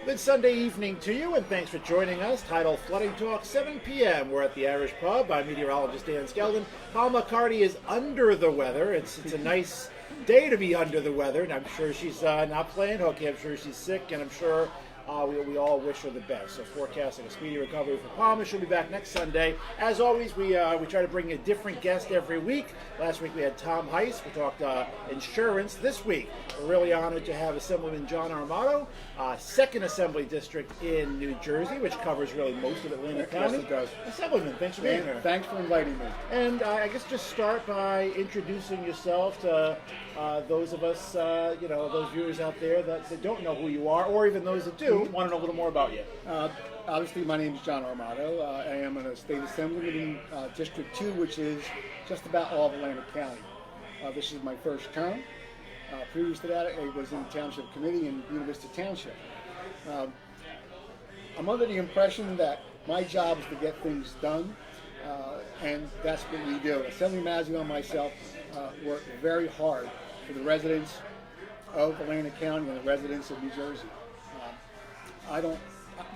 Good Sunday evening to you, and thanks for joining us. Tidal Flooding Talk, 7 p.m. We're at the Irish Pub. I'm meteorologist Dan Skeldon. Paul McCarty is under the weather. It's a nice day to be under the weather, and I'm sure she's not playing hooky. I'm sure she's sick, and I'm sure we all wish her the best. So forecasting a speedy recovery for Palmer. She'll be back next Sunday. As always, we try to bring a different guest every week. Last week we had Tom Heiss. We talked insurance. This week we're really honored to have Assemblyman John Armato, 2nd Assembly District in New Jersey, which covers really most of Atlantic County. Yes, it does. Assemblyman, thanks for being here. Thanks for inviting me. And I guess just start by introducing yourself to those of us, those viewers out there that don't know who you are, or even those that do want to know a little more about you. Obviously, my name is John Armato. I am a state assemblyman in District 2, which is just about all of Atlantic County. This is my first term. Previous to that, I was in the Township Committee in Buena Vista Township. I'm under the impression that my job is to get things done, and that's what we do. Assemblyman Mazzio and myself work very hard for the residents of Atlantic County and the residents of New Jersey.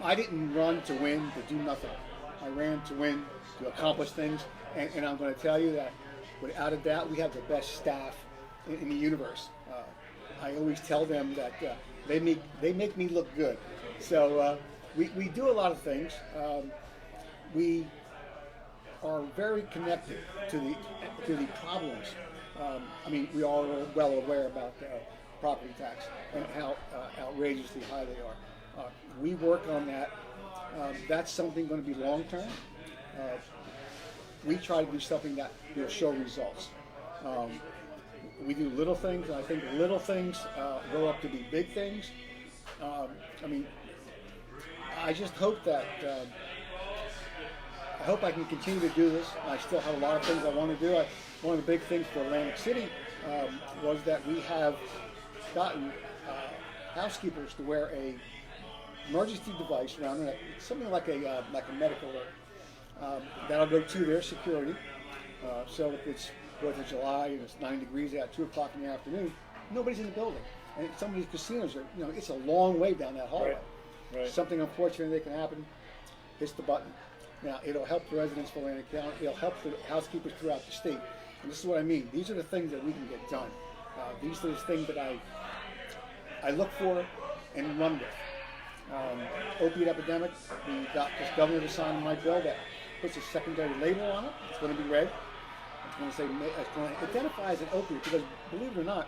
I didn't run to win, to do nothing. I ran to win, to accomplish things, and I'm going to tell you that without a doubt, we have the best staff in the universe. I always tell them that they make me look good. So we do a lot of things. We are very connected to the problems. We are well aware about property tax and how outrageously high they are. We work on that. That's something going to be long term. We try to do something that will show results. We do little things, and I think little things grow up to be big things. I just hope that I hope I can continue to do this. I still have a lot of things I want to do. One of the big things for Atlantic City was that we have gotten housekeepers to wear a emergency device around it, something like a medical alert. That'll go to their security. So if it's 4th of July and it's 9 degrees at 2 o'clock in the afternoon, nobody's in the building. And some of these casinos are, it's a long way down that hallway. Right. Something unfortunate that can happen, hits the button. Now, it'll help the residents for Atlantic County. It'll help the housekeepers throughout the state. And this is what I mean. These are the things that we can get done. These are the things that I look for and run with. Opiate epidemic, we got this governor to sign my bill that puts a secondary label on it. It's going to be red. It's going to identify as an opiate because, believe it or not,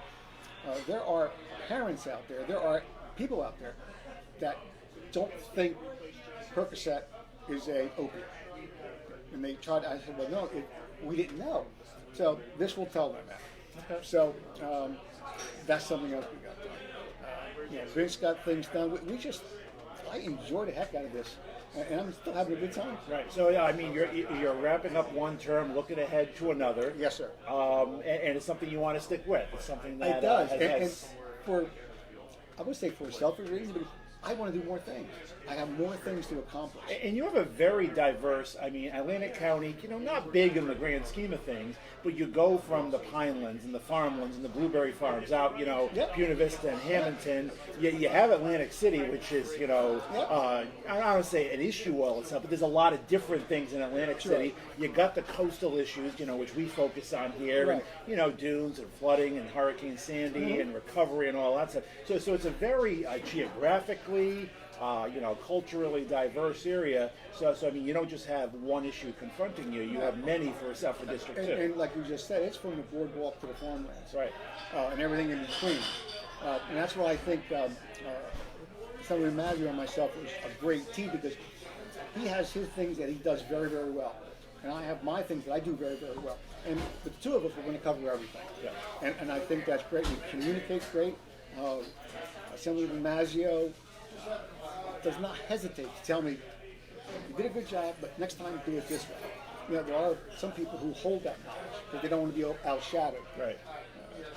there are parents out there are people out there that don't think Percocet is a opiate. And they tried, I said, well, no, we didn't know. So this will tell them that. Okay. So that's something else we got done. Vince got things done. I enjoy the heck out of this, and I'm still having a good time. Right. So you're wrapping up one term, looking ahead to another. Yes, sir. And it's something you want to stick with. It's something that it does. And for, I would say for selfish reasons, but I want to do more things. I have more things to accomplish. And you have a very diverse, Atlantic County, not big in the grand scheme of things, but you go from the Pinelands and the farmlands and the blueberry farms out, Yep. Buena Vista and Hamilton. You have Atlantic City, which is, Yep. I don't want to say an issue all itself, but there's a lot of different things in Atlantic City. You got the coastal issues, which we focus on here, Right. and, dunes and flooding and Hurricane Sandy and recovery and all that stuff. So it's a very geographically, culturally diverse area. So you don't just have one issue confronting you. You have many for District 2. And like you just said, it's from the boardwalk to the farmlands. Right. And everything in between. And that's why I think Assemblyman Mazzio and myself is a great team because he has his things that he does very, very well. And I have my things that I do very, very well. And the two of us are going to cover everything. Yeah. And I think that's great. We communicate great. Assemblyman Mazzio does not hesitate to tell me, you did a good job, but next time do it this way. There are some people who hold that knowledge because they don't want to be outshadowed. Right.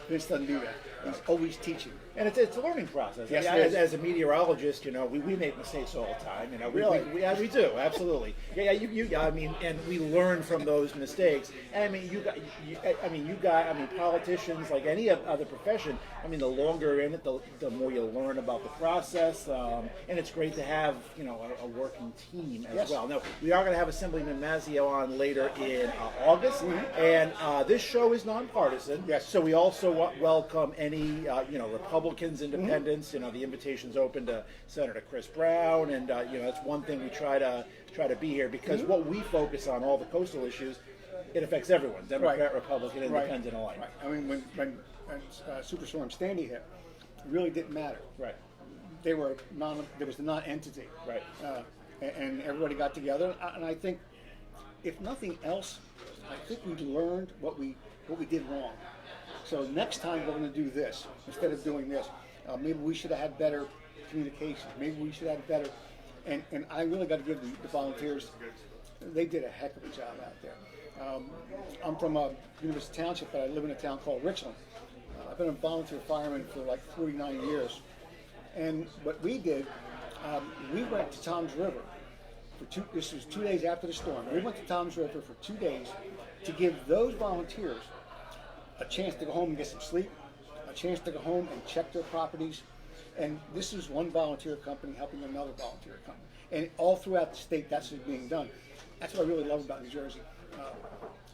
Vince doesn't do that. He's always teaching. And it's a learning process. Yes, I mean, it is. as a meteorologist, we make mistakes all the time. Really? We do, absolutely. I mean, and we learn from those mistakes. And I mean, politicians, like any other profession, I mean, the longer you're in it, the more you learn about the process. And it's great to have, a working team as well. Now, we are going to have Assemblyman Mazzio on later in August. And this show is nonpartisan. Yes. So we also welcome any, Republicans, independents. The invitation's open to Senator Chris Brown, and that's one thing we try to be here, because what we focus on, all the coastal issues, it affects everyone, Democrat, Republican, independent alike. Right. I mean, when Superstorm Sandy hit, it really didn't matter. Right. There was a non-entity. Right. And everybody got together, and I think, if nothing else, I think we learned what we did wrong. So next time we're going to do this instead of doing this. Maybe we should have had better communication. Maybe we should have had better. And I really got to give the volunteers. They did a heck of a job out there. I'm from University Township, but I live in a town called Richland. I've been a volunteer fireman for like 49 years. And what we did, we went to Tom's River this was 2 days after the storm. We went to Tom's River for 2 days to give those volunteers a chance to go home and get some sleep, a chance to go home and check their properties. And this is one volunteer company helping another volunteer company. And all throughout the state, that's what's being done. That's what I really love about New Jersey.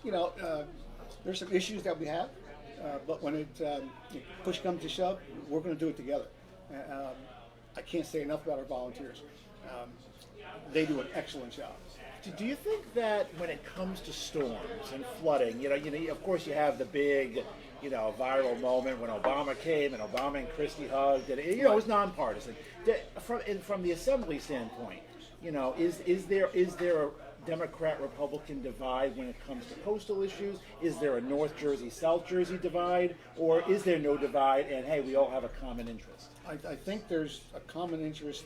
There's some issues that we have, but when push comes to shove, we're going to do it together. I can't say enough about our volunteers. They do an excellent job. Do you think that when it comes to storms and flooding, of course you have the big, viral moment when Obama came and Obama and Christie hugged, and it was nonpartisan. From the assembly standpoint, is there a Democrat-Republican divide when it comes to coastal issues? Is there a North Jersey, South Jersey divide, or is there no divide? And hey, we all have a common interest. I think there's a common interest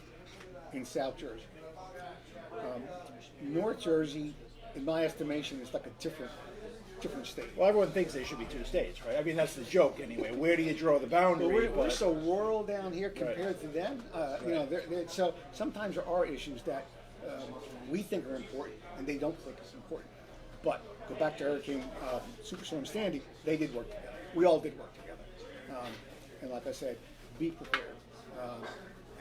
in South Jersey. North Jersey, in my estimation, is like a different state. Well, everyone thinks they should be two states, right? I mean, that's the joke anyway. Where do you draw the boundary? We're so rural down here compared to them. So sometimes there are issues that we think are important, and they don't think it's important. But go back to Hurricane Superstorm Sandy, they did work together. We all did work together. And like I said, be prepared.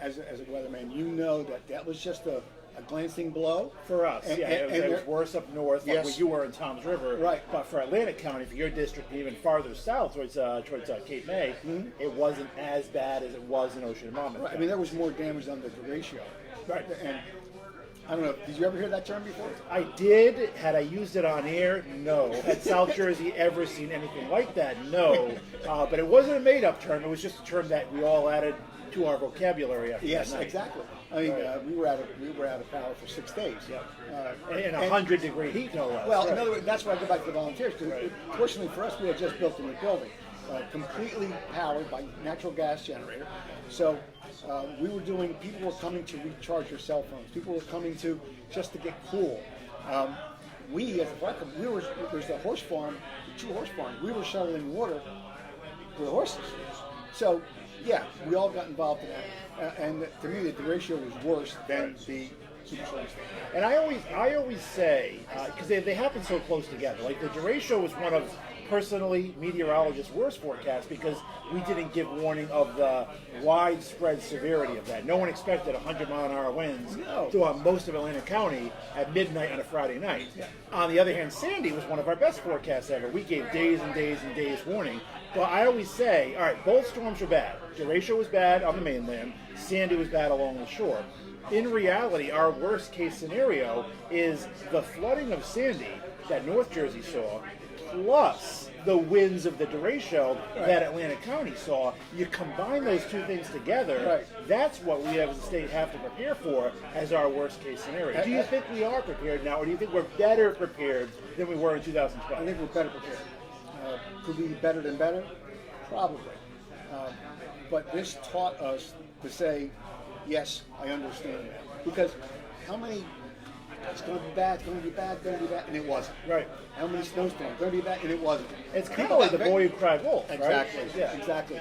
As a weatherman, that was just a glancing blow for us. It was worse up north, like where you were in Tom's River. Right. But for Atlantic County, for your district, and even farther south towards Cape May, it wasn't as bad as it was in Ocean and Monmouth. Right. I mean, there was more damage under the derecho. Right. And I don't know. Did you ever hear that term before? I did. Had I used it on air? No. Had South Jersey ever seen anything like that? No. But it wasn't a made-up term. It was just a term that we all added to our vocabulary after Yes, that night. Exactly. I mean, we were out of power for 6 days. In 100-degree heat, no less. Well, in other words, that's why I go back to the volunteers. Because fortunately for us, we had just built a new building, completely powered by natural gas generator. So people were coming to recharge their cell phones. People were coming just to get cool. We, as a fire company, there's a horse farm, 2 horse farms. We were shoveling water for the horses. So, yeah, we all got involved in that. And to me, the derecho was worse than the Superstorm Sandy. And I always say, because they happen so close together, like the derecho was one of, personally, meteorologists' worst forecasts because we didn't give warning of the widespread severity of that. No one expected 100-mile-an-hour winds throughout most of Atlantic County at midnight on a Friday night. Yeah. On the other hand, Sandy was one of our best forecasts ever. We gave days and days and days warning. But I always say, all right, both storms were bad. Derecho was bad on the mainland. Sandy was bad along the shore. In reality, our worst case scenario is the flooding of Sandy that North Jersey saw, plus the winds of the derecho that Atlantic County saw. You combine those two things together, that's what we as a state have to prepare for as our worst case scenario. Do you think we are prepared now, or do you think we're better prepared than we were in 2012? I think we're better prepared. Could we be better than better? Probably. But this taught us to say, yes, I understand that. Because how many it's going to be bad, it's going to be bad, it's going to be bad, and it wasn't. Right. How many snowstorms? Going to be bad, and it wasn't. It's kind of like the boy who cried wolf, right? Exactly. Yeah. Exactly.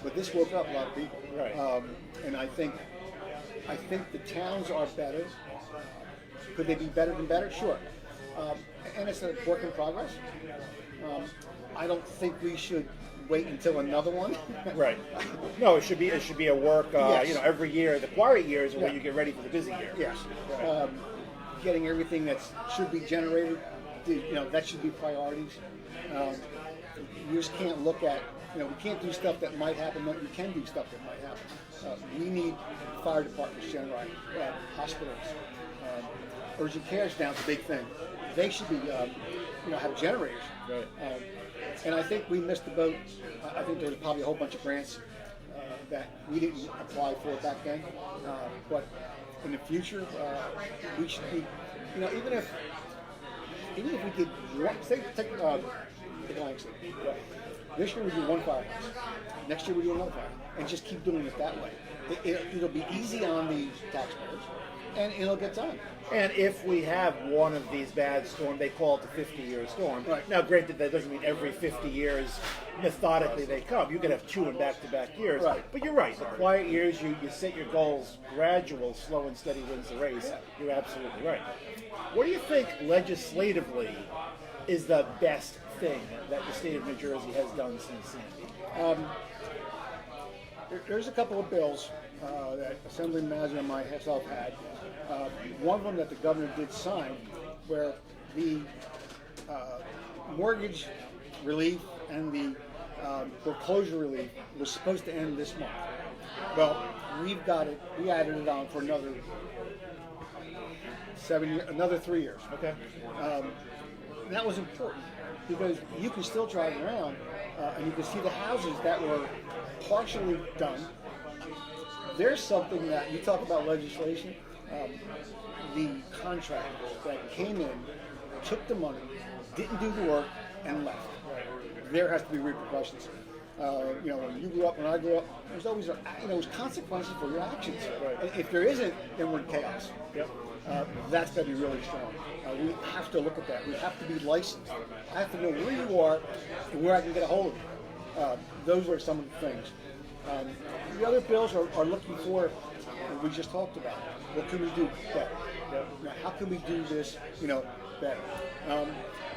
But this woke up a lot of people. Right. And I think the towns are better. Could they be better than better? Sure. And it's a work in progress. I don't think we should wait until another one. Right. No, it should be a work. Yes. Every year. The quiet years are when you get ready for the busy year. Yes. Right. Getting everything that should be generated, that should be priorities. You just can't look at, we can't do stuff that might happen. No, you can do stuff that might happen. We need fire departments generating, hospitals. Urgent care is now a big thing. They should be, have generators. Right. And I think we missed the boat. I think there was probably a whole bunch of grants that we didn't apply for back then. But in the future, we should be, even if we did one, take Atlantic City. This year we do one firehouse. Next year we do another fire, and just keep doing it that way. It'll be easy on the taxpayers, and it'll get done. And if we have one of these bad storms, they call it the 50-year storm. Right. Now, granted, that doesn't mean every 50 years methodically they come. You could have two in back-to-back years. Right. But you're right. The quiet years, you set your goals gradual, slow and steady wins the race. Yeah. You're absolutely right. What do you think legislatively is the best thing that the state of New Jersey has done since Sandy? There's a couple of bills that Assemblyman Mazur and myself had. One of them that the governor did sign, where the mortgage relief and the foreclosure relief was supposed to end this month. Well, we've got it. We added it on for another 7 years, another 3 years. Okay. That was important because you can still drive around and you can see the houses that were partially done. There's something that you talk about legislation. The contractors that came in, took the money, didn't do the work, and left. There has to be repercussions. When you grew up, when I grew up, there's always there's consequences for your actions. Right. And if there isn't, then we're in chaos. Yep. That's got to be really strong. We have to look at that. We have to be licensed. I have to know where you are and where I can get a hold of you. Those are some of the things. The other bills are looking for, we just talked about, what can we do better? How can we do this, better?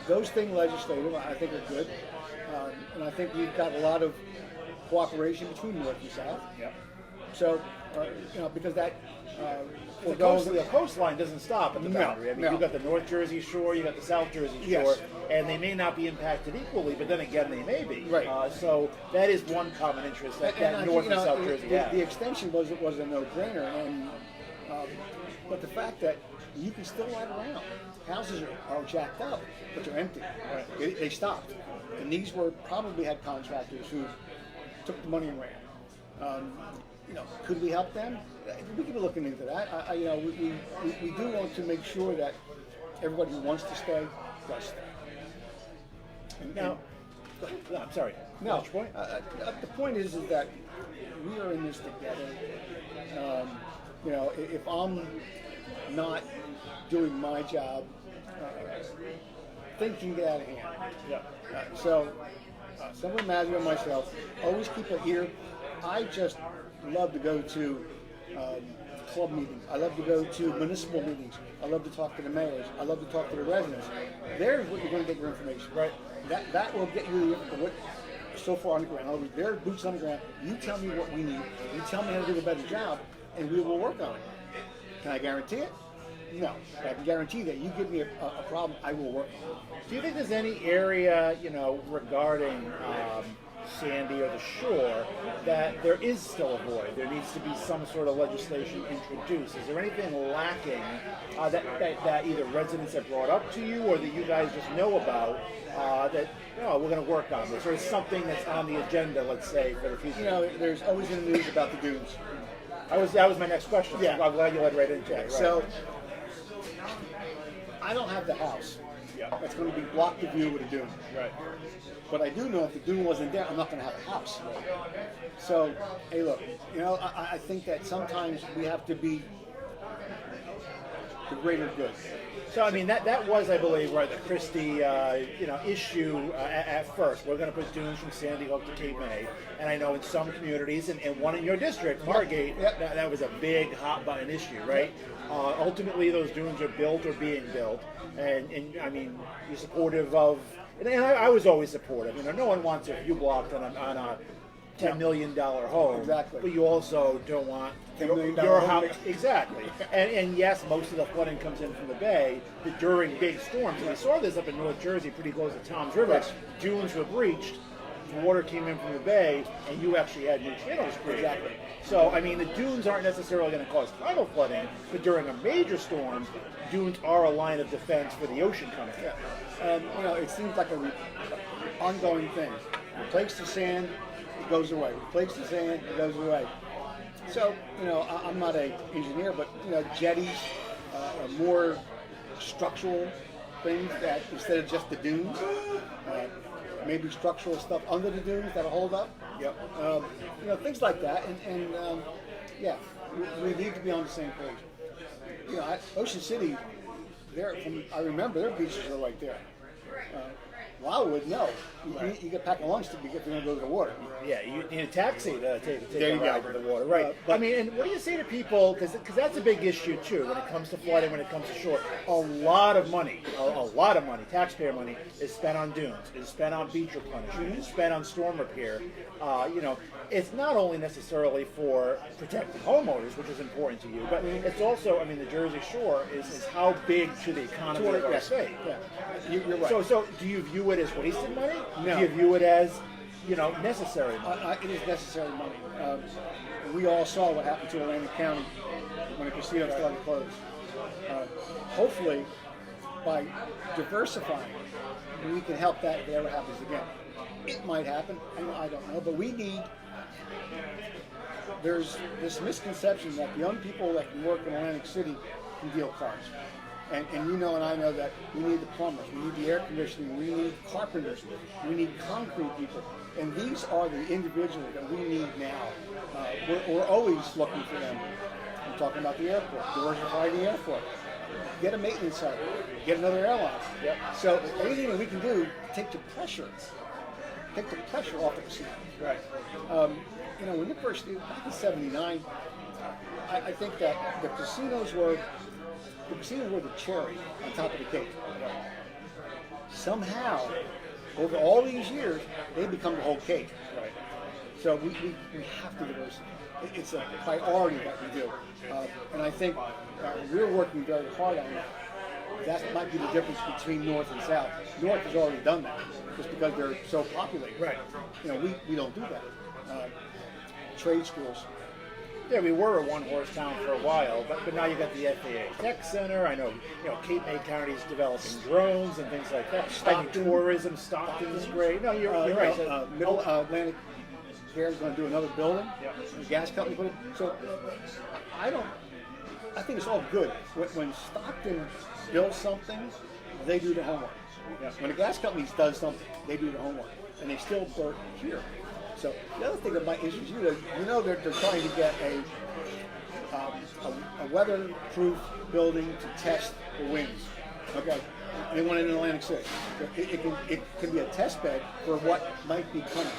Those things legislative, I think, are good. And I think we've got a lot of cooperation between North and South. Yep. So, because that the coastline doesn't stop at the boundary. I mean, no. you've got the North Jersey shore, you've got the South Jersey shore, Yes. and they may not be impacted equally, but then again, they may be. Right. So that is one common interest that I North think, and South Jersey have. the extension was a no-brainer, and but the fact that you can still ride around, houses are jacked up, but they're empty. Right. They stopped, and these probably had contractors who took the money and ran. Could we help them? We could be looking into that. We do want to make sure that everybody who wants to stay does stay. Now, no, I'm sorry. No, What's your point? the point is that we are in this together. If I'm not doing my job, things can get out of hand. Yeah. Assemblyman Mazur and myself always keep an ear. I just love to go to club meetings. I love to go to municipal meetings. I love to talk to the mayors. I love to talk to the residents. There's what you're going to get your information. Right. That will get you what so far on the ground. In other words, there are boots on the ground. You tell me what we need. You tell me how to do a better job, and we will work on it. Can I guarantee it? No. But I can guarantee that you give me a problem, I will work on it. Do you think there's any area, regarding Sandy or the shore, that there is still a void? There needs to be some sort of legislation introduced. Is there anything lacking that either residents have brought up to you or that you guys just know about that we're going to work on this? Or is something that's on the agenda, let's say, for the future? There's always in the news about the dunes. That was my next question. Yeah. So I'm glad you led right into it. Right. So, I don't have the house. Yeah. That's going to be blocked to view with a dune. Right. But I do know if the dune wasn't there, I'm not going to have a house. So, hey, look, I think that sometimes we have to be the greater good. So I mean that was, I believe, right, the Christie issue at first. We're going to put dunes from Sandy Hook to Cape May, and I know in some communities, and one in your district, Margate, that was a big hot button issue, right? Ultimately, those dunes are built or being built, and I mean, you're supportive of, and I was always supportive. You know, no one wants a view blocked on a $10 million home. Exactly. But you also don't want $10 million your home. house. Exactly. And yes, most of the flooding comes in from the bay, but during big storms. And we saw this up in North Jersey, pretty close to Tom's River. Yes. Dunes were breached. Water came in from the bay, and you actually had new channels created. Exactly. So, I mean, the dunes aren't necessarily going to cause tidal flooding, but during a major storm, dunes are a line of defense for the ocean coming in. You know, it seems like an ongoing thing. Replace the sand, it goes away. Replace the sand, it goes away. So, you know, I'm not an engineer, but, you know, jetties are more structural things that instead of just the dunes, maybe structural stuff under the dunes that'll hold up. Yep. You know, things like that. And yeah, we need to be on the same page. You know, Ocean City, I remember their beaches are right there. Wildwood, no. You get pack a lunch if you're going to go to the water. Yeah, you need a taxi to take There a you ride go. to the water, right? I mean, and what do you say to people? Because that's a big issue too when it comes to flooding, when it comes to shore. A lot of money, taxpayer money, is spent on dunes, is spent on beach replenishment, is spent on storm repair. You know, it's not only necessarily for protecting homeowners, which is important to you, but it's also, I mean, the Jersey Shore is how big to the economy of our state. Yeah. You're right. So do you view it as wasted money? No. Do you view it as, necessary money? It is necessary money. We all saw what happened to Atlantic County when the casinos started to close. Hopefully, by diversifying, we can help that if it ever happens again. It might happen. I don't know. But there's this misconception that the young people that can work in Atlantic City can deal cards. And you know, and I know that we need the plumbers, we need the air conditioning, we need carpenters, we need concrete people. And these are the individuals that we need now. We're always looking for them. I'm talking about the airport, diversify the airport. Get a maintenance site, get another airline. Yep. So anything that we can do to take the pressure off the casino. Right. You know, when you first did back in '79, I think that the casinos were the cherry on top of the cake. Somehow, over all these years, they become the whole cake. Right. So we have to diversify. It's a priority that we do. And I think we're working very hard on that. That might be the difference between North and South. North has already done that, just because they're so populated. Right. You know, we don't do that. Trade schools. Yeah, we were a one-horse town for a while, but now you got the FAA Tech Center. I know, Cape May County is developing drones and things like that. I think tourism, Stockton's great. No, you're right. Middle Atlantic Care is going to do another building. Yeah. The gas company put it. So I think it's all good. When Stockton builds something, they do the homework. Yeah. When the gas company does something, they do the homework, and they still work here. So the other thing that might interest you, they're trying to get a weatherproof building to test the winds. Okay, and they want it in Atlantic City. So it can be a test bed for what might be coming.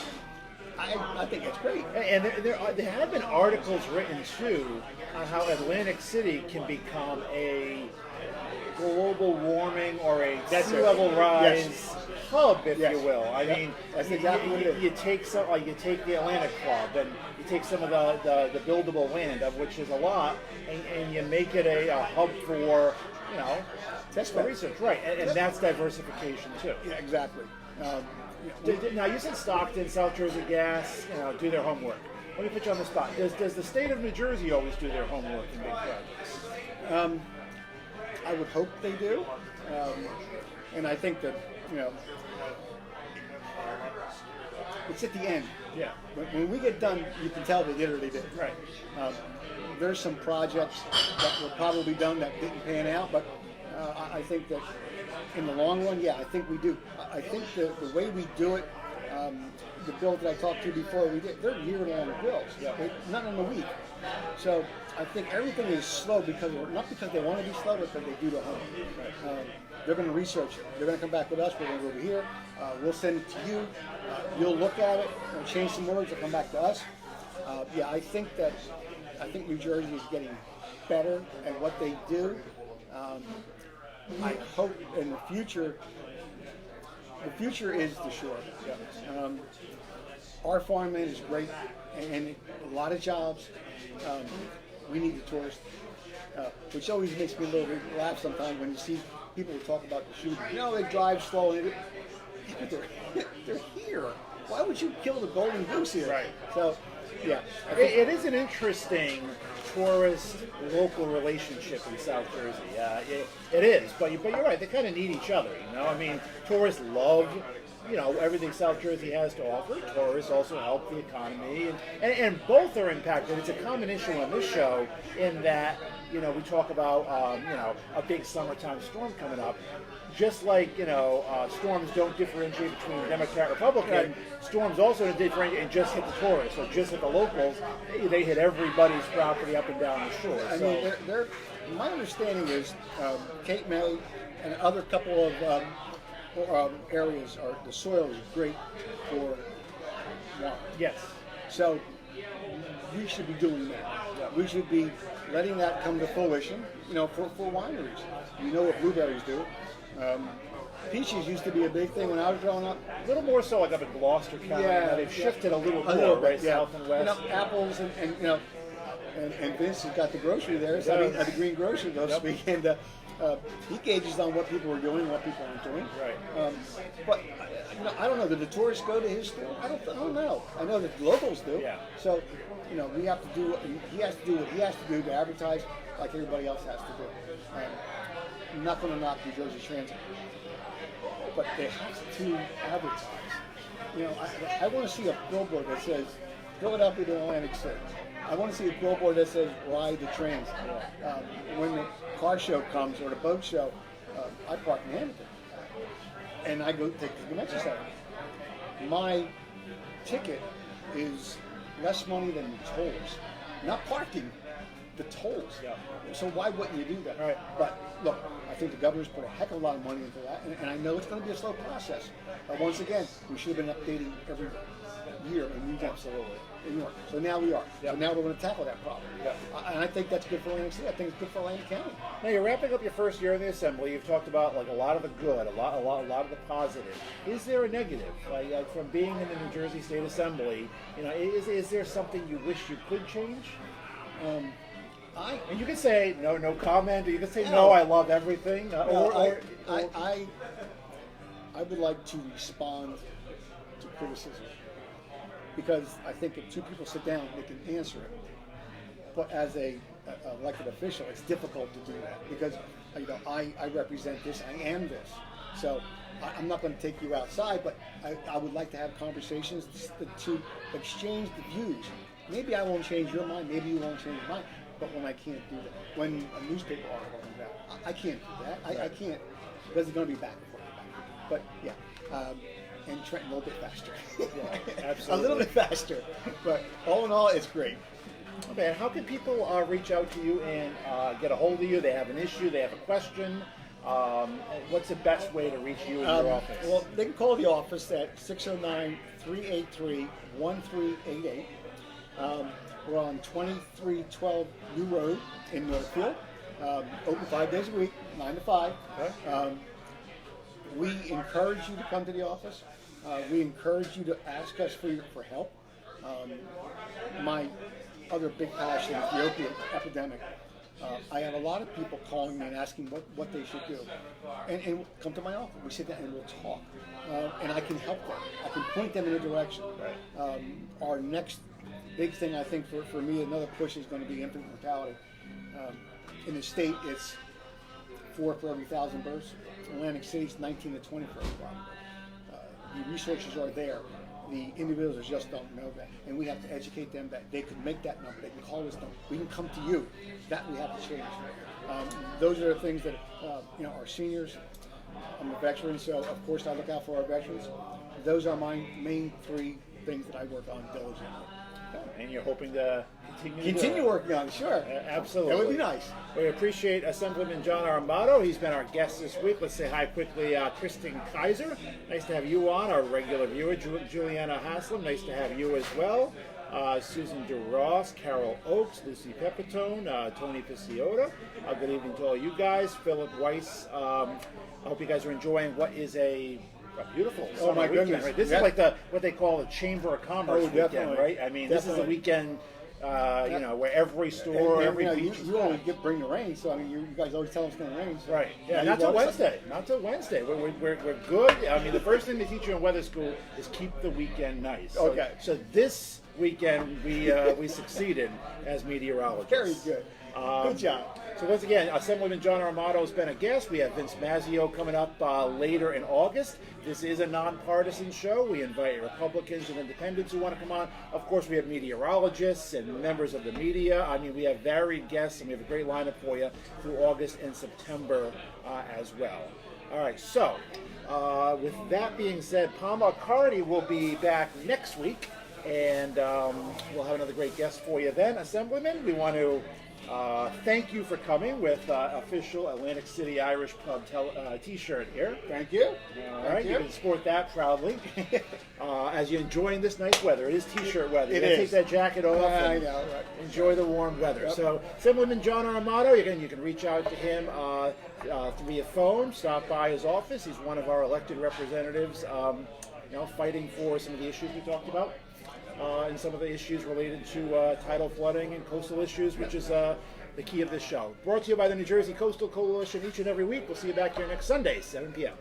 I think that's great. And there have been articles written too on how Atlantic City can become a global warming or a sea level rise hub, if you will. I mean, that's exactly what it is. You take the Atlantic Club and you take some of the buildable land, of which is a lot, and you make it a hub for test research, right? And that's diversification too. Yeah, exactly. Now you said Stockton, South Jersey Gas, do their homework. Let me put you on the spot. Does the state of New Jersey always do their homework in big projects? I would hope they do, and I think that it's at the end. Yeah. When we get done, you can tell they did or they didn't. Right. There's some projects that were probably done that didn't pan out, but I think that in the long run, I think we do. I think the way we do it, the bill that I talked to before, they're year-long bills. Yeah. Not in a week. So I think everything is slow not because they want to be slow, but because they do the homework. They're going to research it. They're going to come back with us. We're going to go over here. We'll send it to you. You'll look at it, change some words, and come back to us. I think New Jersey is getting better at what they do. I hope in the future is the shore. Our farmland is great, and a lot of jobs. We need the tourists, which always makes me a little bit laugh sometimes when you see people talk about the shooting. They drive slow, and they're here. Why would you kill the golden goose here? Right. So, it is an interesting tourist-local relationship in South Jersey. It is, but you're right. They kind of need each other. I mean, tourists love everything South Jersey has to offer. Tourists also help the economy, and both are impacted. It's a common issue on this show in that we talk about a big summertime storm coming up. Just like storms don't differentiate between Democrat and Republican, storms also don't differentiate and just hit the tourists or just hit the locals. They hit everybody's property up and down the shore. I mean, my understanding is Cape May and other couple of areas the soil is great for wine. Yes. So we should be doing that. We should be letting that come to fruition. For wineries. We know what blueberries do. Peaches used to be a big thing when I was growing up. A little more so like up in Gloucester County. They've shifted a little more, right? South and west. Apples and Vince has got the grocery there. So the green grocery, so to speak, and he gauges on what people are doing, what people aren't doing. Right. But I don't know. Do the tourists go to his store? I don't know. I know that the locals do. Yeah. So we have to do. He has to do what he has to do to advertise, like everybody else has to do. I'm not going to knock New Jersey Transit, but they have to advertise. I want to see a billboard that says Philadelphia to Atlantic City. I want to see a billboard that says ride the trains. When the car show comes or the boat show, I park in Hamilton, and I go take the convention center. My ticket is less money than the tolls, not parking. The tolls. So why wouldn't you do that? Right. But look, I think the governor's put a heck of a lot of money into that, and I know it's going to be a slow process. But once again, we should have been updating every year in New York. Absolutely. In New York. So now we are. Yep. So now we're going to tackle that problem. And I think that's good for Atlantic City. I think it's good for Atlantic County. Now you're wrapping up your first year in the Assembly. You've talked about a lot of the good, a lot of the positive. Is there a negative? Like from being in the New Jersey State Assembly, is there something you wish you could change? And you can say no comment, or you can say no, I love everything. I would like to respond to criticism because I think if two people sit down, they can answer it. But as a elected official, it's difficult to do that because I represent this, I am this. So I'm not going to take you outside, but I would like to have conversations to exchange the views. Maybe I won't change your mind, maybe you won't change mine. But when I can't do that, when a newspaper article comes out, I can't do that. I can't, because it's going to be back and forth. But and Trent a little bit faster. Absolutely. A little bit faster. But all in all, it's great. Okay, and how can people reach out to you and get a hold of you? They have an issue, they have a question. What's the best way to reach you in your office? Well, they can call the office at 609-383-1388. We're on 2312 New Road in Northfield. Open 5 days a week, 9 to 5. Okay. We encourage you to come to the office. We encourage you to ask us for help. My other big passion is the opiate epidemic. I have a lot of people calling me and asking what they should do. And come to my office. We sit down and we'll talk. And I can help them. I can point them in a direction. Right. Our next big thing, I think, for me, another push is going to be infant mortality. In the state, it's 4 for every 1,000 births. Atlantic City's 19 to 20 for every 1,000 births. The resources are there. The individuals just don't know that. And we have to educate them that they could make that number. They can call this number. We can come to you. That we have to change. Those are the things that, our seniors. I'm a veteran, so of course I look out for our veterans. Those are my main 3 things that I work on diligently. and you're hoping to continue to do it. working on it, sure. Absolutely. That would be nice. We appreciate Assemblyman John Armato. He's been our guest this week. Let's say hi quickly, Kristen Kaiser. Nice to have you on, our regular viewer. Juliana Haslam, nice to have you as well. Susan DeRoss, Carol Oakes, Lucy Pepitone, Tony Picciota. Good evening to all you guys. Philip Weiss. I hope you guys are enjoying what is a beautiful summer my weekend. goodness. Right? This is like what they call the Chamber of Commerce weekend, definitely. right? I mean, this is the weekend. Where every store, And, every beach. you always bring the rain, so I mean, you guys always tell us it's going to rain. So Right. Yeah. Not till Wednesday. Not till Wednesday. We're good. I mean, the first thing they teach you in weather school is keep the weekend nice. So, Okay. So this weekend we succeeded as meteorologists. Very good. Good job. So once again, Assemblyman John Armato has been a guest. We have Vince Mazzio coming up later in August. This is a nonpartisan show. We invite Republicans and independents who want to come on. Of course, we have meteorologists and members of the media. I mean, we have varied guests, and we have a great lineup for you through August and September as well. All right, so with that being said, Palma Cardi will be back next week, and we'll have another great guest for you then. Assemblyman, we want to thank you for coming with official Atlantic City Irish Pub T-shirt here. Thank you. All right, you can sport that proudly as you're enjoying this nice weather. It is T-shirt weather. It you gotta is. take that jacket off I and know, right. enjoy the warm weather. Yep. So, Assemblyman John Armato, you can reach out to him via phone. Stop by his office. He's one of our elected representatives. Fighting for some of the issues we talked about. And some of the issues related to tidal flooding and coastal issues, which is the key of this show. Brought to you by the New Jersey Coastal Coalition each and every week. We'll see you back here next Sunday, 7 p.m.